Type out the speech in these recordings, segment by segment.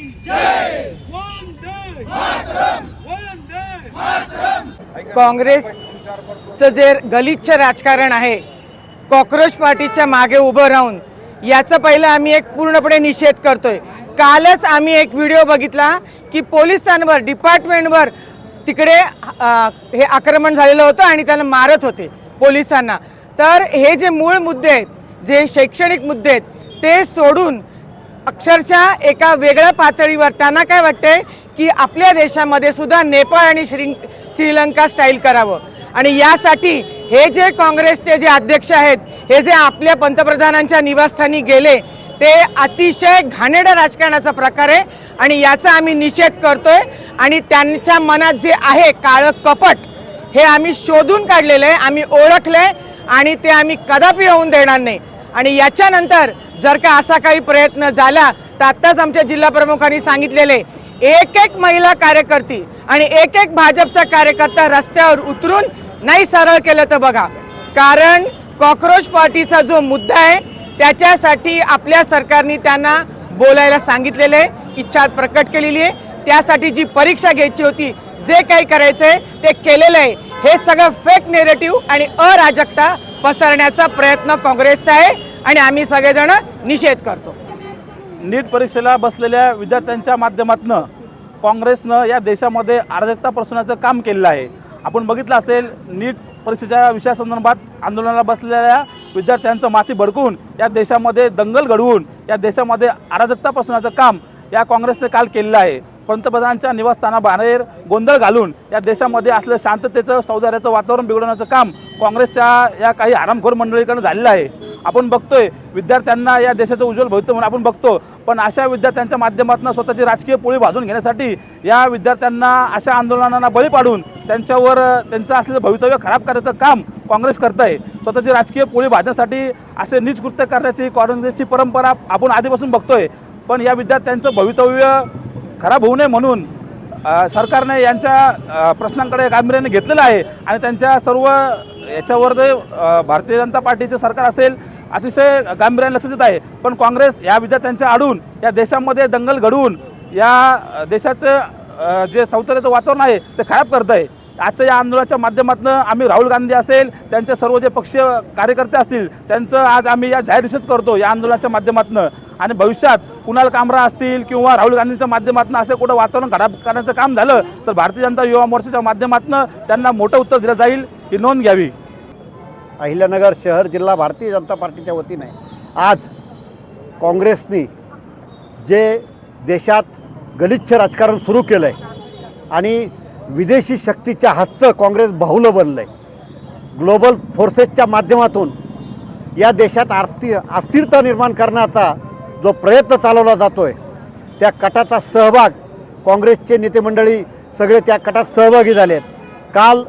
की जय, वंदे मातरम, वंदे मातरम। काँग्रेसचं जे गलिच्छ राजकारण आहे, कॉकरोच पार्टीच्या मागे उभं राहून याचा पहिला आम्ही एक पूर्णपणे निषेध करतोय। कालच आम्ही एक व्हिडिओ बघितला की पोलिसांवर डिपार्टमेंटवर तिकडे हे आक्रमण झालेलं होतं आणि त्यांना मारत होते पोलिसांना। तर हे जे मूळ मुद्दे आहेत, जे शैक्षणिक मुद्दे आहेत, ते सोडून अक्षरशः एका वेगळ्या पातळीवर त्यांना काय वाटतंय की आपल्या देशामध्ये सुद्धा नेपाळ आणि श्रीलंका स्टाईल करावं। आणि यासाठी हे जे काँग्रेसचे जे अध्यक्ष आहेत, हे जे आपल्या पंतप्रधानांच्या निवासस्थानी गेले, ते अतिशय घाणेरड्या राजकारणाचा प्रकार आहे आणि याचा आम्ही निषेध करतोय। आणि त्यांच्या मनात जे आहे काळं कपट, हे आम्ही शोधून काढलेलं आहे, आम्ही ओळखलंय आणि ते आम्ही कदापि होऊन देणार नाही। आणि याच्यानंतर जर का असा काही प्रयत्न झाला तर आत्ताच आमच्या जिल्हा प्रमुखांनी सांगितलेले एक एक महिला कार्यकर्ती आणि एक एक भाजपचा कार्यकर्ता रस्त्यावर उतरून नाही सरळ केलं तर बघा। कारण कॉकरोच पार्टीचा जो मुद्दा आहे त्याच्यासाठी आपल्या सरकारने त्यांना बोलायला सांगितलेलं आहे, इच्छा प्रकट केलेली आहे। त्यासाठी जी परीक्षा घ्यायची होती, जे काही करायचंय ते केलेलं आहे। हे सगळं फेक नेरेटिव्ह आणि अराजकता पसरण्याचा प्रयत्न काँग्रेसचा आहे आणि आम्ही सगळेजण निषेध करतो। नीट परीक्षेला बसलेल्या विद्यार्थ्यांच्या माध्यमातून काँग्रेसनं या देशामध्ये अराजकता पसरवण्याचं काम केलेलं आहे। आपण बघितलं असेल, नीट परीक्षेच्या विषयासंदर्भात आंदोलनाला बसलेल्या विद्यार्थ्यांचं माथी भडकून या देशामध्ये दंगल घडवून या देशामध्ये अराजकता पसरवण्याचं काम या काँग्रेसने काल केलेलं आहे। पंतप्रधानांच्या निवासस्थानाबाहेर गोंधळ घालून या देशामध्ये असलेलं शांततेचं, सौहार्दाचं वातावरण बिघडवण्याचं काम काँग्रेसच्या या काही हरामखोर मंडळीकडून झालेलं आहे। आपण बघतोय विद्यार्थ्यांना या देशाचं उज्ज्वल भविष्य म्हणून आपण बघतो, पण अशा विद्यार्थ्यांच्या माध्यमातून स्वतःची राजकीय पोळी भाजून घेण्यासाठी या विद्यार्थ्यांना अशा आंदोलनांना बळी पाडून त्यांच्यावर त्यांचं असलेलं भवितव्य खराब करायचं काम काँग्रेस करत आहे। स्वतःची राजकीय पोळी भाजण्यासाठी असे नीच कृत्य करण्याची काँग्रेसची परंपरा आपण आधीपासून बघतोय। पण या विद्यार्थ्यांचं भवितव्य खराब होऊ नये म्हणून सरकारने यांच्या प्रश्नांकडे गांभीर्याने घेतलेलं आहे आणि त्यांच्या सर्व याच्यावर भारतीय जनता पार्टीचे सरकार असेल अतिशय गांभीर्याने लक्ष देत आहे। पण काँग्रेस या विद्यार्थ्यांच्या आडून या देशामध्ये दंगल घडवून या देशाचं जे सौहार्दाचं वातावरण आहे ते खराब करत आहे। आजच्या या आंदोलनाच्या माध्यमातून आम्ही राहुल गांधी असेल, त्यांचे सर्व जे पक्षीय कार्यकर्ते असतील, त्यांचं आज आम्ही या जाहीर निषेध करतो या आंदोलनाच्या माध्यमातून। आणि भविष्यात कुणाल कामरा असतील किंवा राहुल गांधींच्या माध्यमातून असं कुठं वातावरण खराब करण्याचं काम झालं तर भारतीय जनता युवा मोर्चाच्या माध्यमातून त्यांना मोठं उत्तर दिलं जाईल, ही नोंद घ्यावी। अहिल्यानगर शहर जिल्हा भारतीय जनता पार्टीच्या वतीने आज काँग्रेसने जे देशात गलिच्छ राजकारण सुरू केलं आहे आणि विदेशी शक्तीच्या हातचं काँग्रेस बाहुलं बनलं आहे, ग्लोबल फोर्सेसच्या माध्यमातून या देशात अस्थिरता निर्माण करण्याचा जो प्रयत्न चालवला जातो आहे, त्या कटाचा सहभाग काँग्रेसचे नेते मंडळी सगळे त्या कटात सहभागी झाले आहेत। काल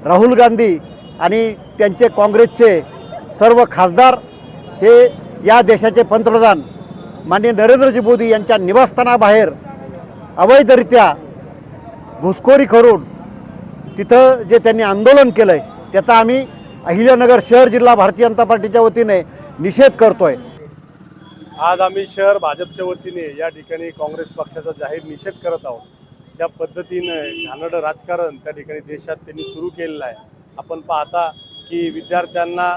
राहुल गांधी आणि त्यांचे काँग्रेसचे सर्व खासदार हे या देशाचे पंतप्रधान माननीय नरेंद्रजी मोदी यांच्या निवासस्थानाबाहेर अवैधरित्या घुसखोरी करून तिथं जे त्यांनी आंदोलन केलं आहे त्याचा आम्ही अहिल्यानगर शहर जिल्हा भारतीय जनता पार्टीच्या वतीने निषेध करतोय। आज आम्ही शहर भाजपच्या वतीने या ठिकाणी काँग्रेस पक्षाचा जाहीर निषेध करत आहोत। ज्या पद्धतीनं घाणेरडं राजकारण त्या ठिकाणी देशात त्यांनी सुरू केलेलं आहे। आपण पाहता की विद्यार्थ्यांना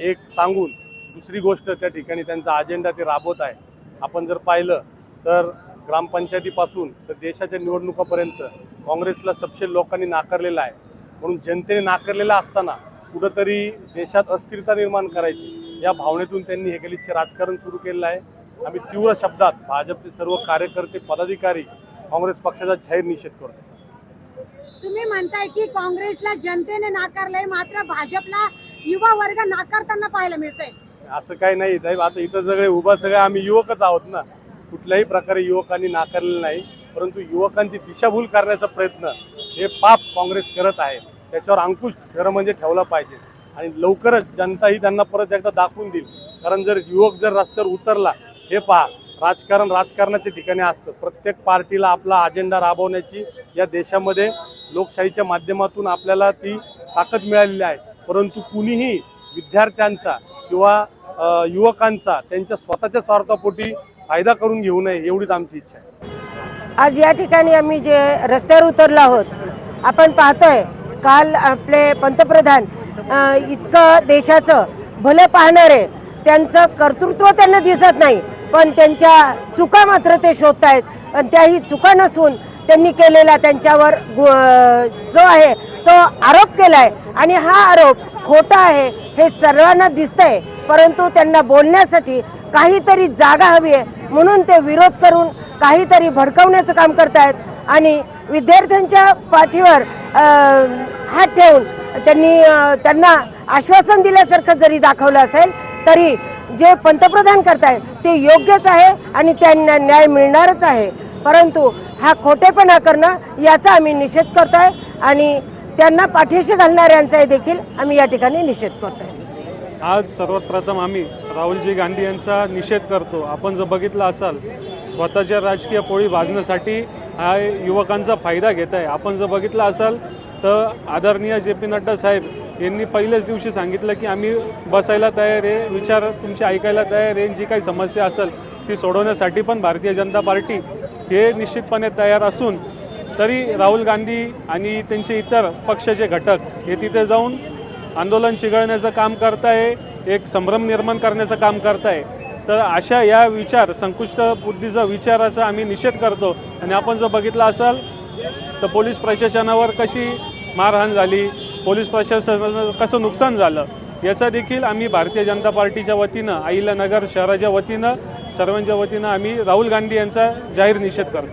एक सांगून दुसरी गोष्ट त्या ठिकाणी त्यांचा अजेंडा ते राबवत आहे। आपण जर पाहिलं तर ग्रामपंचायतीपासून तर देशाच्या निवडणुकापर्यंत काँग्रेसला सपशेल लोकांनी नाकारलेलं आहे। म्हणून जनतेने नाकारलेलं असताना कुठंतरी देशात अस्थिरता निर्माण करायची या भावनेतून त्यांनी हे गलिच्छ राजकारण सुरू केलेलं आहे। आम्ही तीव्र शब्दात भाजपचे सर्व कार्यकर्ते, पदाधिकारी काँग्रेस पक्षाचा जाहीर निषेध करतो। तुम्ही म्हणताय की काँग्रेसला जनतेने नाकारलंय, मात्र भाजपला युवा वर्ग नाकारताना पाहायला मिळतंय। असं काही नाही साहेब, आता इथं सगळे आम्ही युवकच आहोत ना, कुठल्याही प्रकारे युवकांनी नाकारलेलं नाही। परंतु युवकांची दिशाभूल करण्याचा प्रयत्न हे पाप काँग्रेस करत आहे, त्याच्यावर अंकुश खरं म्हणजे ठेवला पाहिजे आणि लवकरच जनता ही त्यांना परत एकदा दाखवून देईल। कारण जर युवक जर रस्त्यावर उतरला, हे पहा राजकारण राजकारणाच्या ठिकाणी असतं। प्रत्येक पार्टीला आपला अजेंडा राबवण्याची या देशामध्ये लोकशाहीच्या माध्यमातून आपल्याला ती ताकद मिळालेली आहे। परंतु कुणीही विद्यार्थ्यांचा किंवा युवकांचा त्यांच्या स्वतःच्या स्वार्थापोटी फायदा करून घेऊ नये, एवढीच आमची इच्छा आहे। आज या ठिकाणी आम्ही जे रस्त्यावर उतरलो आहोत, आपण पाहतोय काल आपले पंतप्रधान इतकं देशाचं भलं पाहणारे, त्यांचं कर्तृत्व त्यांना दिसत नाही, पण त्यांच्या चुका मात्र ते शोधतायत आणि त्याही चुका नसून त्यांनी केलेला त्यांच्यावर जो आहे तो आरोप केलाय आणि हा आरोप खोटा आहे हे सर्वांना दिसतंय, परंतु त्यांना बोलण्यासाठी काहीतरी जागा हवी आहे म्हणून ते विरोध करून काहीतरी भडकवण्याचं काम करतायत आणि विद्यार्थ्यांच्या पाठीवर हात ठेवून त्यांना आश्वासन दिल्यासारखं जरी दाखवलं असेल तरी जे पंतप्रधान करतायत ते योग्यच आहे आणि त्यांना न्याय मिळणारच आहे, परंतु हा खोटेपणा करणं याचा आम्ही निषेध करतोय आणि त्यांना पाठीशी घालणाऱ्यांचाही देखील आम्ही या ठिकाणी निषेध करतोय। आज सर्वात प्रथम आम्ही राहुलजी गांधी यांचा निषेध करतो। आपण जर बघितलं असाल स्वतःच्या राजकीय पोळी भाजण्यासाठी हा युवकांचा फायदा घेत आहे। आपण जर बघितलं असाल तर आदरणीय JP नड्डा साहेब यांनी पहिल्याच दिवशी सांगितलं की आम्ही बसायला तयार आहे, विचार तुमचे ऐकायला तयार आहे, जी काही समस्या असेल ती सोडवण्यासाठी पण भारतीय जनता पार्टी हे निश्चितपणे तयार असून तरी राहुल गांधी आणि त्यांचे इतर पक्षाचे घटक हे तिथे जाऊन आंदोलन चिघळण्याचं काम करताय, एक संभ्रम निर्माण करण्याचं काम करताय। तर अशा या संकुचित बुद्धीचा विचाराचा आम्ही निषेध करतो। आणि आपण जर बघितलं असाल तर पोलीस प्रशासनावर कशी मारहाण झाली, पोलीस प्रशासनाचं कसं नुकसान झालं, याचा देखील आम्ही भारतीय जनता पार्टीच्या वतीनं, अहिल्यानगर शहराच्या वतीनं, सर्वांच्या वतीनं आम्ही राहुल गांधी यांचा जाहीर निषेध करतो।